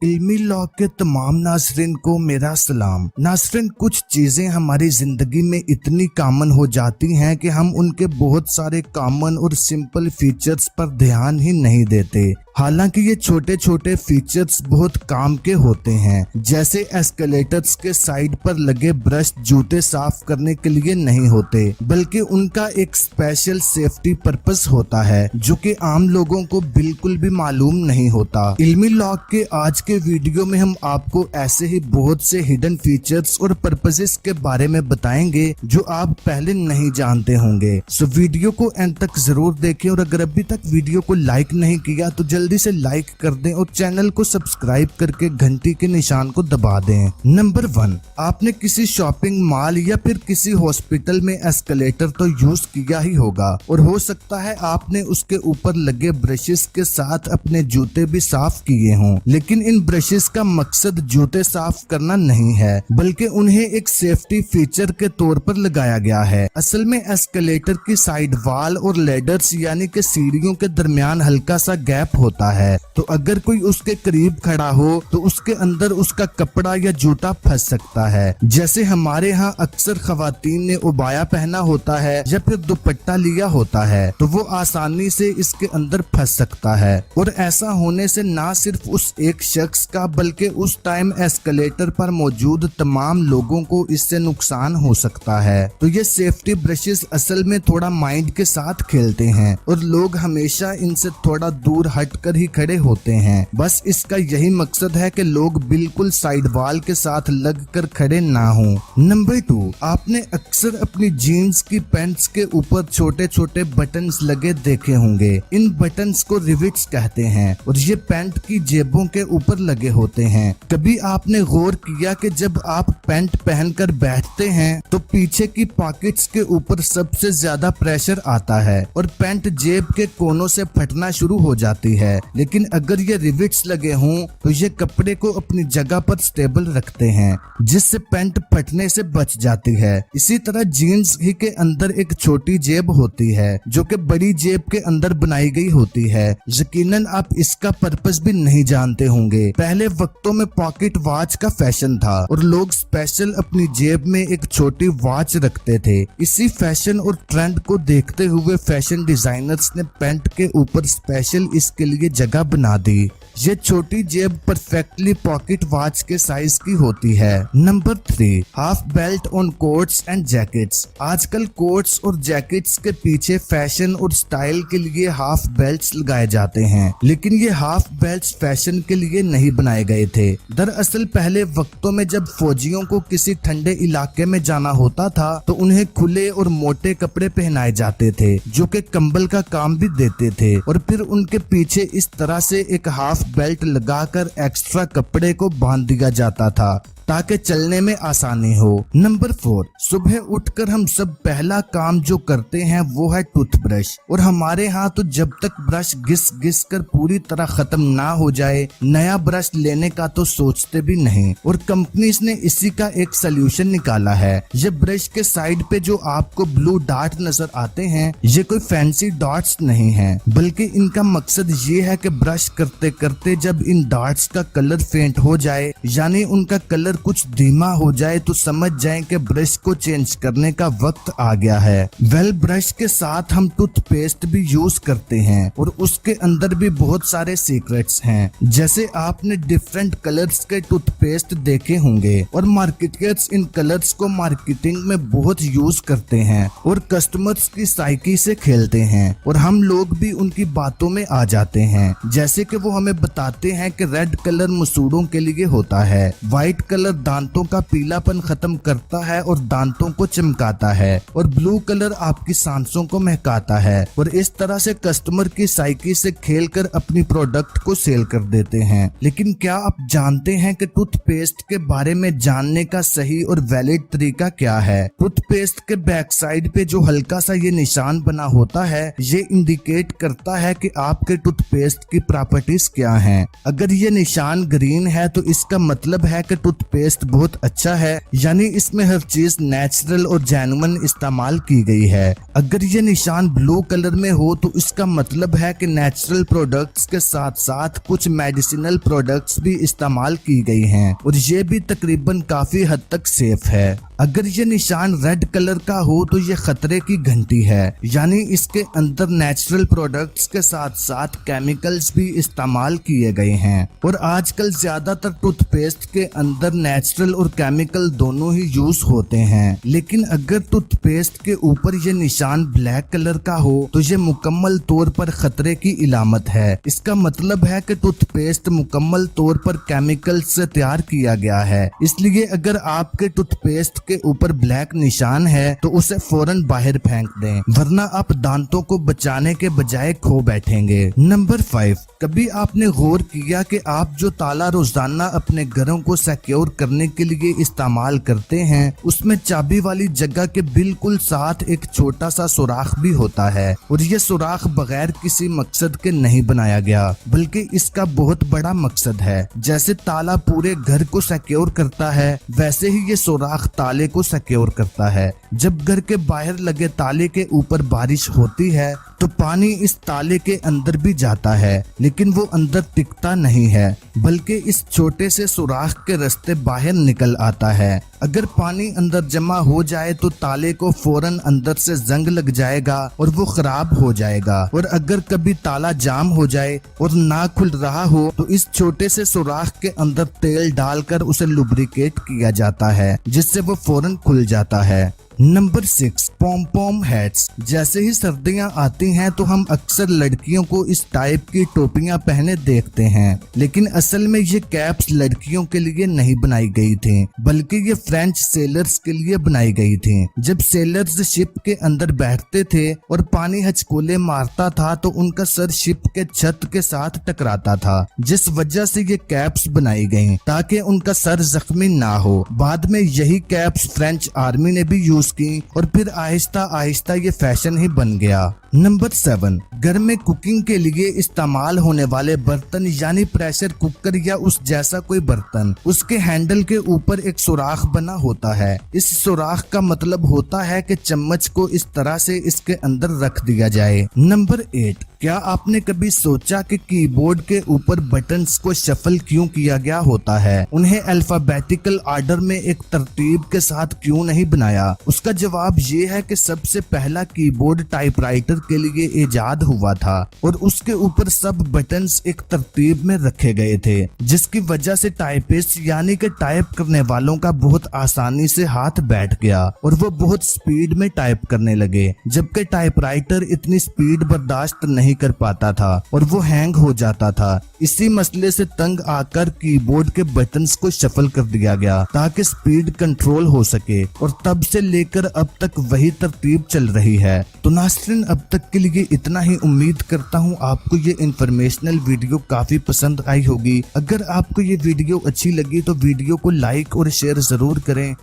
इल्मी law के तमाम नाज़रीन को मेरा सलाम। नाज़रीन, कुछ चीजें हमारी जिंदगी में इतनी कॉमन हो जाती हैं कि हम उनके बहुत सारे कॉमन और सिंपल फीचर्स पर ध्यान ही नहीं देते। हालांकि ये छोटे छोटे फीचर्स बहुत काम के होते हैं, जैसे एस्केलेटर्स के साइड पर लगे ब्रश जूते साफ करने के लिए नहीं होते, बल्कि उनका एक स्पेशल सेफ्टी पर्पस होता है जो कि आम लोगों को बिल्कुल भी मालूम नहीं होता। इल्मी लॉ के आज के वीडियो में हम आपको ऐसे ही बहुत से हिडन फीचर्स और पर्पसेस के बारे में बताएंगे जो आप पहले नहीं जानते होंगे। सो वीडियो को एंड तक जरूर देखें और अगर अभी तक वीडियो को लाइक नहीं किया तो जल्दी से लाइक कर दें और चैनल को सब्सक्राइब करके घंटी के निशान को दबा दें। नंबर 1, आपने किसी शॉपिंग मॉल या फिर किसी हॉस्पिटल में एस्केलेटर तो यूज किया ही होगा और हो सकता है आपने उसके ऊपर लगे ब्रशेस के साथ अपने जूते भी साफ किए हों, लेकिन इन ब्रशेस का मकसद जूते साफ करना नहीं है, बल्कि उन्हें एक सेफ्टी फीचर के तौर पर लगाया गया है। असल में एस्केलेटर की साइड वॉल और लेडर्स यानी कि सीढ़ियों के दरमियान हल्का सा गैप होता है, तो अगर कोई उसके करीब खड़ा हो तो उसके अंदर उसका कपड़ा या जूता फंस सकता है। जैसे हमारे यहाँ अक्सर खवातीन ने उबाया पहना होता है या फिर दुपट्टा लिया होता है तो वो आसानी से इसके अंदर फंस सकता है, और ऐसा होने से ना सिर्फ उस एक शख्स का बल्कि उस टाइम एस्केलेटर पर मौजूद तमाम लोगों को इससे नुकसान हो सकता है। तो ये सेफ्टी ब्रशेस असल में थोड़ा माइंड के साथ खेलते हैं और लोग हमेशा इनसे थोड़ा दूर हटकर ही खड़े होते हैं। बस इसका यही मकसद है कि लोग बिल्कुल साइड वॉल के साथ लगकर खड़े ना हों। नंबर 2, आपने अक्सर अपनी जीन्स की पैंट्स के ऊपर छोटे छोटे बटन्स लगे देखे होंगे। इन बटन्स को रिविट्स कहते हैं और ये पैंट की जेबों के ऊपर लगे होते हैं। कभी आपने गौर किया कि जब आप पैंट पहनकर बैठते हैं तो पीछे की पॉकेट्स के ऊपर सबसे ज्यादा प्रेशर आता है और पैंट जेब के कोनों से फटना शुरू हो जाती है, लेकिन अगर ये रिविट्स लगे हों तो ये कपड़े को अपनी जगह पर स्टेबल रखते हैं, जिससे पैंट फटने से बच जाती है। इसी तरह जीन्स ही के अंदर एक छोटी जेब होती है जो कि बड़ी जेब के अंदर बनाई गई होती है। यकीनन आप इसका पर्पस भी नहीं जानते होंगे। पहले वक्तों में पॉकेट वॉच का फैशन था और लोग स्पेशल अपनी जेब में एक छोटी वॉच रखते थे। इसी फैशन और ट्रेंड को देखते हुए फैशन डिजाइनर्स ने पैंट के ऊपर स्पेशल इसके लिए जगह बना दी। ये छोटी जेब परफेक्टली पॉकेट वॉच के साइज की होती है। Number 3, half belt on quotes and jackets. आजकल कोट्स और जैकेट्स के पीछे फैशन और स्टाइल के लिए हाफ बेल्ट्स लगाए जाते हैं, लेकिन ये हाफ बेल्ट्स फैशन के लिए नहीं बनाए गए थे। दरअसल पहले वक्तों में जब फौजियों को किसी ठंडे इलाके में जाना होता था तो उन्हें खुले और मोटे कपड़े पहनाए जाते थे जो कि कंबल का काम भी देते थे, और फिर उनके पीछे इस तरह से एक हाफ बेल्ट लगाकर एक्स्ट्रा कपड़े को बांध दिया जाता था ताकि चलने में आसानी हो। नंबर 4, सुबह उठकर हम सब पहला काम जो करते हैं वो है टूथब्रश, और हमारे यहाँ तो जब तक ब्रश घिस घिस कर पूरी तरह खत्म ना हो जाए नया ब्रश लेने का तो सोचते भी नहीं। और कंपनीज ने इसी का एक सोल्यूशन निकाला है। ये ब्रश के साइड पे जो आपको ब्लू डॉट नजर आते हैं ये कोई फैंसी डॉट्स नहीं है, बल्कि इनका मकसद ये है कि ब्रश करते करते जब इन डॉट्स का कलर फेंट हो जाए यानी उनका कलर कुछ धीमा हो जाए तो समझ जाएं कि ब्रश को चेंज करने का वक्त आ गया है। ब्रश के साथ हम टूथपेस्ट भी यूज करते हैं और उसके अंदर भी बहुत सारे सीक्रेट्स हैं। जैसे आपने डिफरेंट कलर्स के टूथपेस्ट देखे होंगे और मार्केटर्स इन कलर्स को मार्केटिंग में बहुत यूज करते हैं और कस्टमर्स की साइकी से खेलते हैं, और हम लोग भी उनकी बातों में आ जाते हैं। जैसे कि वो हमें बताते हैं कि रेड कलर मसूड़ों के लिए होता है, व्हाइट कलर दांतों का पीलापन खत्म करता है और दांतों को चमकाता है, और ब्लू कलर आपकी सांसों को महकाता है, और इस तरह से कस्टमर की साइकी से खेलकर अपनी प्रोडक्ट को सेल कर देते हैं। लेकिन क्या आप जानते हैं कि टूथपेस्ट के बारे में जानने का सही और वैलिड तरीका क्या है? टूथपेस्ट के बैक साइड पे जो हल्का सा ये निशान बना होता है ये इंडिकेट करता है कि आपके टूथपेस्ट की प्रॉपर्टीज क्या हैं। अगर ये निशान ग्रीन है तो इसका मतलब है कि टूथपेस्ट टूथपेस्ट बहुत अच्छा है, यानी इसमें हर चीज नेचुरल और जेन्युइन इस्तेमाल की गई है। अगर ये निशान ब्लू कलर में हो तो इसका मतलब है कि नेचुरल प्रोडक्ट्स के साथ साथ कुछ मेडिसिनल प्रोडक्ट्स भी इस्तेमाल की गई हैं और ये भी तकरीबन काफी हद तक सेफ है। अगर ये निशान रेड कलर का हो तो ये खतरे की घंटी है, यानी इसके अंदर नेचुरल प्रोडक्ट्स के साथ साथ केमिकल्स भी इस्तेमाल किए गए हैं। और आजकल ज्यादातर टूथपेस्ट के अंदर नेचुरल और केमिकल दोनों ही यूज होते हैं, लेकिन अगर टूथपेस्ट के ऊपर ये निशान ब्लैक कलर का हो तो ये मुकम्मल तौर पर खतरे की इलामत है। इसका मतलब है कि टूथपेस्ट मुकम्मल तौर पर केमिकल से तैयार किया गया है। इसलिए अगर आपके टूथपेस्ट के ऊपर ब्लैक निशान है तो उसे फौरन बाहर फेंक दें, वरना आप दांतों को बचाने के बजाय खो बैठेंगे। नंबर 5, कभी आपने गौर किया कि आप जो ताला रोजाना अपने घरों को सिक्योर करने के लिए इस्तेमाल करते हैं उसमें चाबी वाली जगह के बिल्कुल साथ एक छोटा सा सुराख भी होता है, और ये सुराख बगैर किसी मकसद के नहीं बनाया गया, बल्कि इसका बहुत बड़ा मकसद है। जैसे ताला पूरे घर को सिक्योर करता है, वैसे ही ये सुराख ताले को सिक्योर करता है। जब घर के बाहर लगे ताले के ऊपर बारिश होती है तो पानी इस ताले के अंदर भी जाता है, लेकिन वो अंदर टिकता नहीं है, बल्कि इस छोटे से सुराख के रास्ते बाहर निकल आता है। अगर पानी अंदर जमा हो जाए तो ताले को फौरन अंदर से जंग लग जाएगा और वो खराब हो जाएगा। और अगर कभी ताला जाम हो जाए और ना खुल रहा हो तो इस छोटे से सुराख के अंदर तेल डालकर उसे लुब्रिकेट किया जाता है, जिससे वो फौरन खुल जाता है। Number 6, pom pom hats. जैसे ही सर्दियां आती हैं तो हम अक्सर लड़कियों को इस टाइप की टोपियां पहने देखते हैं, लेकिन असल में ये कैप्स लड़कियों के लिए नहीं बनाई गई थी, बल्कि ये फ्रेंच सेलर्स के लिए बनाई गई थी। जब सेलर्स शिप के अंदर बैठते थे और पानी हचकोले मारता था तो उनका सर शिप के छत के साथ टकराता था, जिस वजह से ये कैप्स बनाई गई ताकि उनका सर जख्मी ना हो। बाद में यही कैप्स फ्रेंच आर्मी ने भी यूज की और फिर आहिस्ता आहिस्ता ये फैशन ही बन गया। नंबर 7, घर में कुकिंग के लिए इस्तेमाल होने वाले बर्तन यानी प्रेशर कुकर या उस जैसा कोई बर्तन, उसके हैंडल के ऊपर एक सुराख बना होता है। इस सुराख का मतलब होता है कि चम्मच को इस तरह से इसके अंदर रख दिया जाए। नंबर 8, क्या आपने कभी सोचा कि कीबोर्ड के ऊपर बटन्स को शफल क्यों किया गया होता है? उन्हें अल्फाबेटिकल ऑर्डर में एक तरतीब के साथ क्यों नहीं बनाया? उसका जवाब ये है कि सबसे पहला कीबोर्ड टाइपराइटर के लिए इजाद हुआ था और उसके ऊपर सब बटन्स एक तरतीब में रखे गए थे, जिसकी वजह से टाइपिस्ट यानी कि टाइप करने वालों का बहुत आसानी से हाथ बैठ गया और वो बहुत स्पीड में टाइप करने लगे, जबकि टाइपराइटर इतनी स्पीड बर्दाश्त नहीं कर पाता था और वो हैंग हो जाता था। इसी मसले से तंग आकर कीबोर्ड के बटन्स को शफल कर दिया गया ताकि स्पीड कंट्रोल हो सके, और तब से लेकर अब तक वही तरतीब चल रही है। तो नाज़रीन, अब तक के लिए इतना ही। उम्मीद करता हूँ आपको ये इंफॉर्मेशनल वीडियो काफी पसंद आई होगी। अगर आपको ये वीडियो अच्छी लगी तो वीडियो को लाइक और शेयर जरूर करें